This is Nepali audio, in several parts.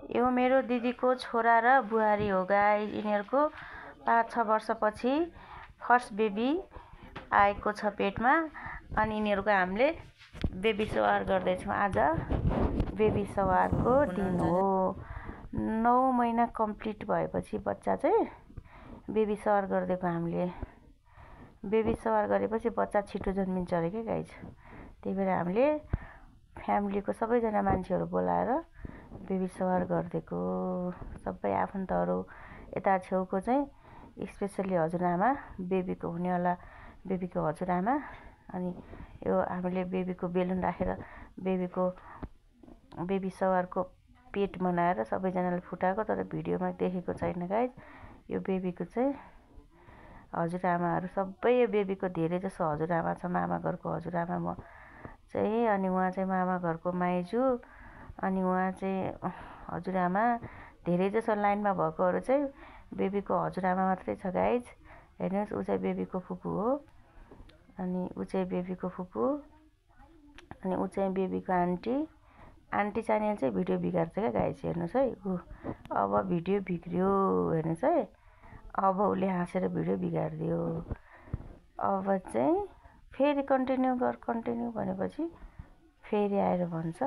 यो मेरो दिदीको छोरा र बुहारी हो गाइस। यिनीहरूको 5-6 वर्षपछि फर्स्ट बेबी आएको छ पेटमा। अनि यिनीहरूको हामीले बेबी सवार गर्दैछौँ। आज बेबी सवारको दिन हो। 9 महिना कम्प्लिट भएपछि बच्चा चाहिँ बेबी सवार गरिदिएको हामीले। बेबी सवार गरेपछि बच्चा छिटो जन्मिन्छ अरे के गाइस। त्यही भएर हामीले फ्यामिलीको सबैजना मान्छेहरू बोलाएर बेबी सवार गरिदिएको। सबै आफन्तहरू यता छेउको चाहिँ स्पेसली हजुरआमा, बेबीको हुनेवाला बेबीको हजुरआमा। अनि यो हामीले बेबीको बेलुन राखेर बेबी सवारको पेट बनाएर सबैजनाले फुटाएको, तर भिडियोमा देखेको छैन गाइस। यो बेबीको चाहिँ हजुरआमाहरू सबै यो बेबीको धेरै जसो हजुरआमा छ। मामा घरको हजुरआमा म चाहिँ, अनि उहाँ चाहिँ मामा घरको माइजू, अनि उहाँ चाहिँ हजुरआमा। धेरै जसो लाइनमा भएकोहरू चाहिँ बेबीको हजुरआमा मात्रै छ गाइज। हेर्नुहोस्, ऊ चाहिँ बेबीको फुपू हो, अनि ऊ चाहिँ बेबीको फुपू, अनि ऊ चाहिँ बेबीको आन्टी। आन्टी च्यानल चाहिँ भिडियो बिगार्छ क्या गाइज। हेर्नुहोस् है, ऊ अब भिडियो बिग्रियो। हेर्नुहोस् है, अब उसले हाँसेर भिडियो बिगारिदियो। अब चाहिँ फेरि कन्टिन्यू भनेपछि फेरि आएर भन्छ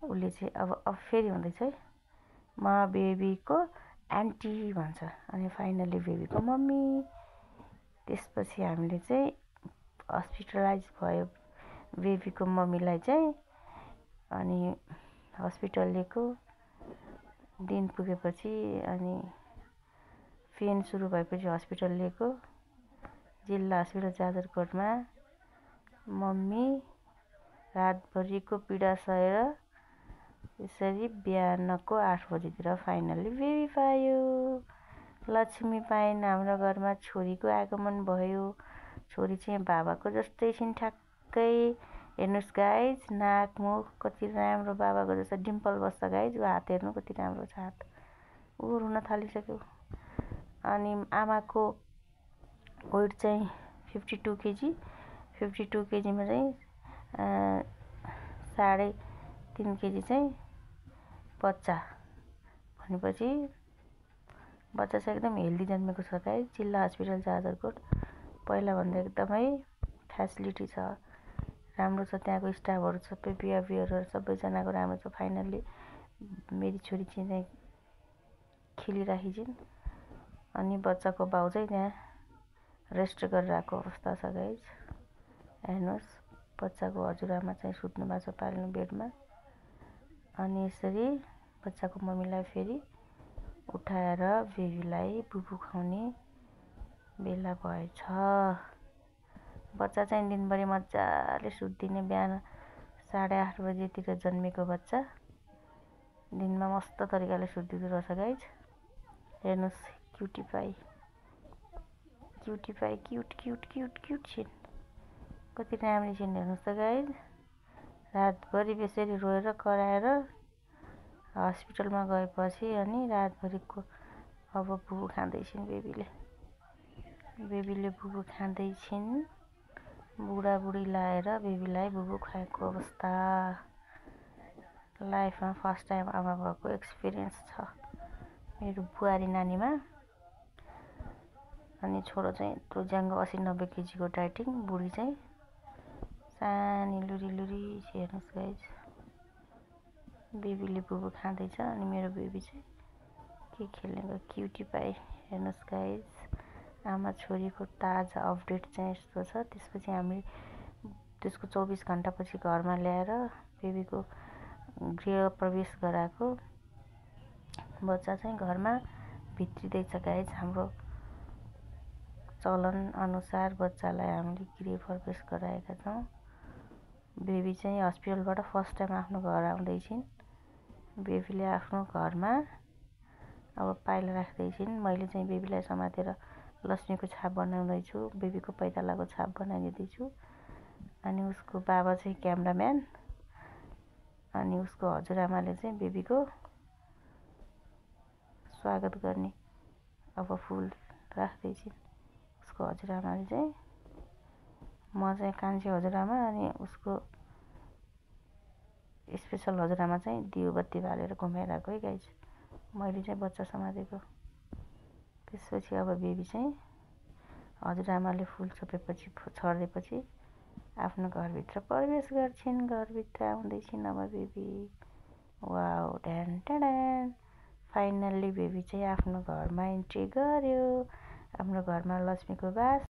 उसले चाहिँ अब फेरि हुँदैछ है, म बेबीको आन्टी भन्छ। अनि फाइनल्ली बेबीको मम्मी। त्यसपछि हामीले चाहिँ हस्पिटलाइज भयो बेबीको मम्मीलाई चाहिँ। अनि हस्पिटल लिएको दिन पुगेपछि, अनि पेन सुरु भएपछि हस्पिटल लिएको जिल्ला हस्पिटल जाजरकोटमा। मम्मी रातभरिको पीडा सहेर यसरी बिहानको 8 बजीतिर फाइनल्ली बेबी पायो। लक्ष्मी पाइन् हाम्रो घरमा। छोरीको आगमन भयो। छोरी चाहिँ बाबाको जस्तै छिन् ठ्याक्कै। हेर्नुहोस् गाइज, नाक मुख कति राम्रो बाबाको जस्तो डिम्पल बस्छ गाइज। ऊ हात हेर्नु कति राम्रो छ हात। ऊ रुन थालिसक्यो। अनि आमाको वेट चाहिँ 52 केजी। 52 केजीमा चाहिँ 3.5 केजी चाहिँ बच्चा। भनेपछि बच्चा चाहिँ एकदम हेल्दी जन्मेको छ गाइस। जिल्ला हस्पिटल जाजरकोट पहिलाभन्दा एकदमै फेसिलिटी छ, राम्रो छ। त्यहाँको स्टाफहरू सबै बिहेभियरहरू सबैजनाको राम्रो छ। फाइनल्ली मेरी छोरी चाहिँ खेलिराखी छिन्। अनि बच्चाको बाउ चाहिँ त्यहाँ रेस्ट गरिरहेको अवस्था छ गाइज। हेर्नुहोस्, बच्चाको हजुरआमा चाहिँ सुत्नु भएको छ पाल्नु बेडमा। अनि यसरी बच्चाको मम्मीलाई फेरि उठाएर बेबीलाई बुबु खुवाउने बेला भएछ। बच्चा चाहिँ दिनभरि मजाले सुत्दिने। बिहान 8:30 बजीतिर जन्मेको बच्चा दिनमा मस्त तरिकाले सुत्दिँदो रहेछ गाइज। हेर्नुहोस्, क्युटी पाई क्युट छिन्, कति राम्री छिन्। हेर्नुहोस् त गाइज, रातभरि बेसरी रोएर कराएर हस्पिटलमा गएपछि अनि रातभरिको अब बुबु खाँदैछिन् बेबीले बुबु खाँदैछिन्। बुढाबुढी लाएर बेबीलाई बुबु खुवाएको अवस्था। लाइफमा फर्स्ट टाइम आमा भएको एक्सपिरियन्स छ मेरो बुहारी नानीमा। अनि छोरो चाहिँ तुज्याङ्गो 80-90 केजीको डाइटिङ। बुढी चाहिँ सानी लुरी। हेर्नुहोस् गाइज, बेबीले बुबु खाँदैछ। अनि मेरो बेबी चाहिँ के खेल्ने क्युटी पाई। हेर्नुहोस् गाइज, आमा छोरीको ताजा अपडेट चाहिँ यस्तो छ। त्यसपछि हामीले त्यसको 24 घन्टापछि घरमा ल्याएर बेबीको गृह प्रवेश गराएको। बच्चा चाहिँ घरमा भित्रिँदैछ गाइज। हाम्रो चलन अनुसार बच्चालाई हामीले गृह प्रवेश गराएका छौँ। बेबी चाहिँ हस्पिटलबाट फर्स्ट टाइम आफ्नो घर आउँदैछिन्। बेबीले आफ्नो घरमा अब पाइला राख्दैछिन्। मैले चाहिँ बेबीलाई समातेर लक्ष्मीको छाप बनाउँदैछु, बेबीको पैतालाको छाप बनाइदिँदैछु। अनि उसको बाबा चाहिँ क्यामराम्यान, अनि उसको हजुरआमाले चाहिँ बेबीको स्वागत गर्ने अब फुल राख्दैछिन्। उसको हजुरआमाले चाहिँ, म चाहिँ कान्छी हजुरआमा, अनि उसको स्पेसल हजुरआमा चाहिँ दियो बत्ती बालेर घुमाइरहेको है गाइज। मैले चाहिँ बच्चा समातेको। त्यसपछि अब बेबी चाहिँ हजुरआमाले फुल छोपेपछि छरिदिएपछि आफ्नो घरभित्र प्रवेश गर्छिन्। घरभित्र आउँदैछिन् अब baby. Wow Dan Dan. Finally baby चाहिँ आफ्नो घरमा इन्ट्री गर्यो। आफ्नो घरमा लक्ष्मीको बास